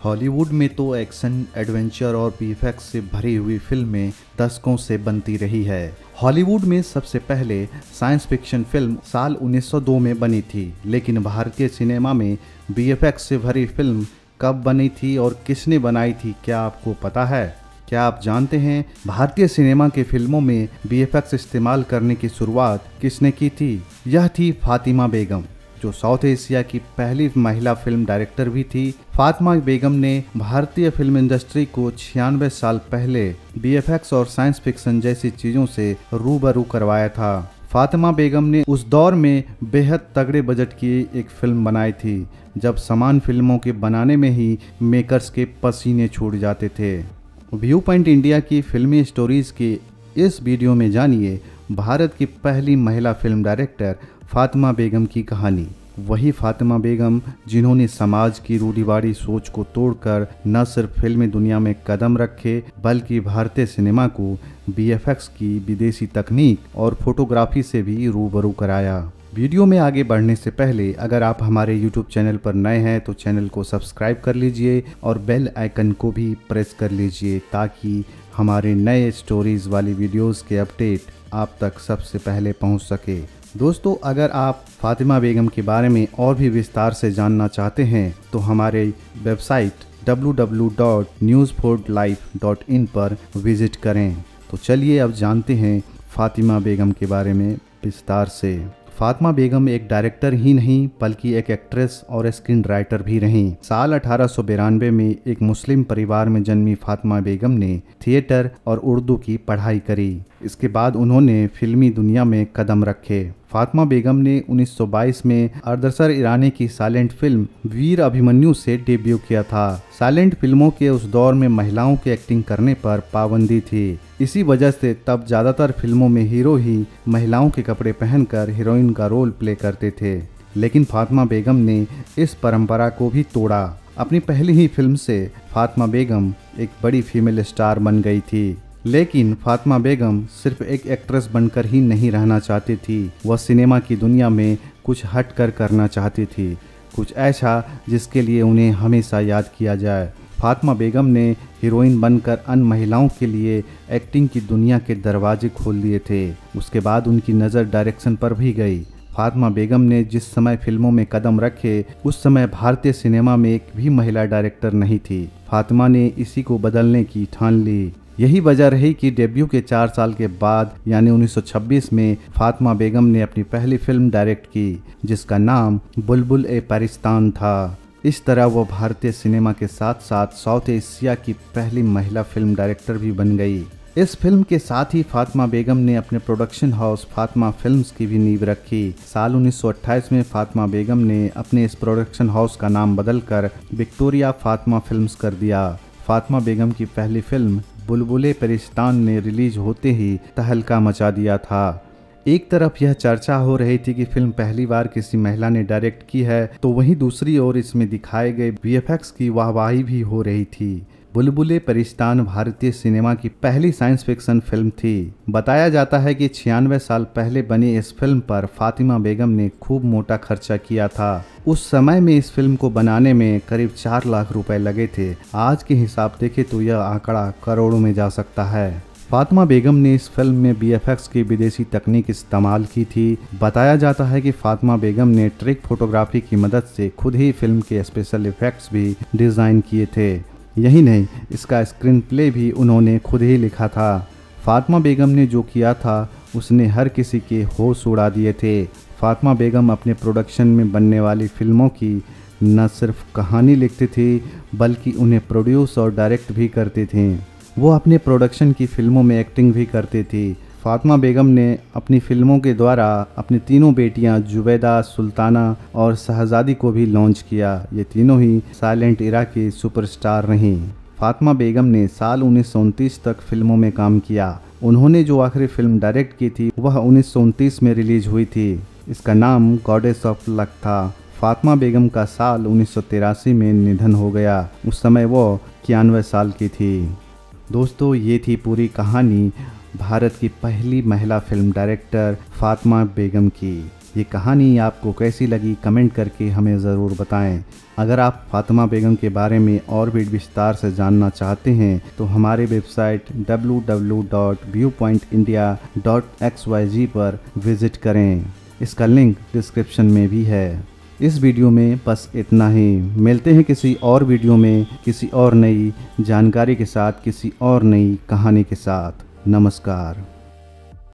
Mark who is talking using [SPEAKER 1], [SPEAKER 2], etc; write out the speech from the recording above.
[SPEAKER 1] Hollywood में तो action, adventure और वीएफएक्स से भरी हुई फिल्में दशकों से बनती रही है। हॉलीवुड में सबसे पहले साइंस फिक्शन फिल्म साल 1902 में बनी थी, लेकिन भारतीय सिनेमा में वीएफएक्स से भरी फिल्म कब बनी थी और किसने बनाई थी, क्या आपको पता है? क्या आप जानते हैं भारतीय सिनेमा के फिल्मों में वीएफएक्स इस्तेमाल करने की शुरुआत किसने की थी? यह थी फातिमा बेगम, जो साउथ एशिया की पहली महिला फिल्म डायरेक्टर भी थी। फातिमा बेगम ने भारतीय फिल्म इंडस्ट्री को 96 साल पहले वीएफएक्स और साइंस फिक्शन जैसी चीजों से रूबरू करवाया था। फातिमा बेगम ने उस दौर में बेहद तगड़े बजट की एक फिल्म बनाई थी, जब समान फिल्मों के बनाने में ही मेकर्स के पसीने छूट जाते थे। व्यू पॉइंट इंडिया की फिल्मी स्टोरीज की इस वीडियो में जानिए भारत की पहली महिला फिल्म डायरेक्टर फातिमा बेगम की कहानी। वही फातिमा बेगम जिन्होंने समाज की रूढ़िवादी सोच को तोड़कर न सिर्फ फिल्मी दुनिया में कदम रखे, बल्कि भारतीय सिनेमा को वीएफएक्स की विदेशी तकनीक और फोटोग्राफी से भी रूबरू कराया। वीडियो में आगे बढ़ने से पहले अगर आप हमारे YouTube चैनल पर नए हैं तो चैनल को सब्सक्राइब कर लीजिए और बेल आइकन को भी प्रेस कर लीजिए, ताकि हमारे नए स्टोरीज वाली वीडियोस के अपडेट आप तक सबसे पहले पहुंच सके। दोस्तों, अगर आप फातिमा बेगम के बारे में और भी विस्तार से जानना चाहते हैं तो हमारे वेबसाइट www.newsforlife.in पर विजिट करें। तो चलिए अब जानते हैं फातिमा बेगम के बारे में विस्तार से। फातिमा बेगम एक डायरेक्टर ही नहीं बल्कि एक एक्ट्रेस और स्क्रीन राइटर भी रहीं। साल 1892 में एक मुस्लिम परिवार में जन्मी फातिमा बेगम ने थिएटर और उर्दू की पढ़ाई करी। इसके बाद उन्होंने फिल्मी दुनिया में कदम रखे। फातिमा बेगम ने 1922 में अरदसर ईरानी की साइलेंट फिल्म वीर अभिमन्यु से डेब्यू किया था। साइलेंट फिल्मों के उस दौर में महिलाओं की एक्टिंग करने पर पाबंदी थी। इसी वजह से तब ज़्यादातर फिल्मों में हीरो ही महिलाओं के कपड़े पहनकर हीरोइन का रोल प्ले करते थे, लेकिन फातिमा बेगम ने इस परंपरा को भी तोड़ा। अपनी पहली ही फिल्म से फातिमा बेगम एक बड़ी फीमेल स्टार बन गई थी। लेकिन फातिमा बेगम सिर्फ एक एक्ट्रेस बनकर ही नहीं रहना चाहती थी, वह सिनेमा की दुनिया में कुछ हट कर करना चाहती थी, कुछ ऐसा जिसके लिए उन्हें हमेशा याद किया जाए। फातिमा बेगम ने हीरोइन बनकर अन्य महिलाओं के लिए एक्टिंग की दुनिया के दरवाजे खोल दिए थे। उसके बाद उनकी नज़र डायरेक्शन पर भी गई। फातिमा बेगम ने जिस समय फिल्मों में कदम रखे, उस समय भारतीय सिनेमा में एक भी महिला डायरेक्टर नहीं थी। फातिमा ने इसी को बदलने की ठान ली। यही वजह रही कि डेब्यू के 4 साल के बाद यानी 1926 में फातिमा बेगम ने अपनी पहली फिल्म डायरेक्ट की, जिसका नाम बुलबुल-ए-पाकिस्तान था। इस तरह वो भारतीय सिनेमा के साथ साथ साउथ एशिया की पहली महिला फिल्म डायरेक्टर भी बन गई। इस फिल्म के साथ ही फातिमा बेगम ने अपने प्रोडक्शन हाउस फातिमा फिल्म्स की भी नींव रखी। साल 1928 में फातिमा बेगम ने अपने इस प्रोडक्शन हाउस का नाम बदलकर विक्टोरिया फातिमा फिल्म्स कर दिया। फातिमा बेगम की पहली फिल्म बुलबुल-ए-पाकिस्तान ने रिलीज होते ही तहलका मचा दिया था। एक तरफ यह चर्चा हो रही थी कि फिल्म पहली बार किसी महिला ने डायरेक्ट की है, तो वहीं दूसरी ओर इसमें दिखाए गए वीएफएक्स की वाहवाही भी हो रही थी। बुलबुल-ए-पाकिस्तान भारतीय सिनेमा की पहली साइंस फिक्शन फिल्म थी। बताया जाता है कि 96 साल पहले बनी इस फिल्म पर फातिमा बेगम ने खूब मोटा खर्चा किया था। उस समय में इस फिल्म को बनाने में करीब 4 लाख रुपए लगे थे। आज के हिसाब देखें तो यह आंकड़ा करोड़ों में जा सकता है। फातिमा बेगम ने इस फिल्म में वीएफएक्स की विदेशी तकनीक इस्तेमाल की थी। बताया जाता है कि फातिमा बेगम ने ट्रिक फोटोग्राफी की मदद से खुद ही फिल्म के स्पेशल इफेक्ट्स भी डिज़ाइन किए थे। यही नहीं, इसका स्क्रीन प्ले भी उन्होंने खुद ही लिखा था। फातिमा बेगम ने जो किया था उसने हर किसी के होश उड़ा दिए थे। फातिमा बेगम अपने प्रोडक्शन में बनने वाली फिल्मों की न सिर्फ कहानी लिखती थी, बल्कि उन्हें प्रोड्यूस और डायरेक्ट भी करती थीं। वो अपने प्रोडक्शन की फिल्मों में एक्टिंग भी करती थी। फातिमा बेगम ने अपनी फिल्मों के द्वारा अपनी तीनों बेटियां जुबैदा, सुल्ताना और शहजादी को भी लॉन्च किया। ये तीनों ही साइलेंट इरा की सुपरस्टार रहीं। फातिमा बेगम ने साल 1929 तक फिल्मों में काम किया। उन्होंने जो आखिरी फिल्म डायरेक्ट की थी वह 1929 में रिलीज हुई थी। इसका नाम गॉडेस ऑफ लक था। फातिमा बेगम का साल 1983 में निधन हो गया। उस समय वो 91 साल की थी। दोस्तों, ये थी पूरी कहानी भारत की पहली महिला फिल्म डायरेक्टर फातिमा बेगम की। ये कहानी आपको कैसी लगी कमेंट करके हमें ज़रूर बताएं। अगर आप फातिमा बेगम के बारे में और भी विस्तार से जानना चाहते हैं तो हमारे वेबसाइट www.viewpointindia.xyz पर विजिट करें। इसका लिंक डिस्क्रिप्शन में भी है। इस वीडियो में बस इतना ही। मिलते हैं किसी और वीडियो में किसी और नई जानकारी के साथ, किसी और नई कहानी के साथ। नमस्कार।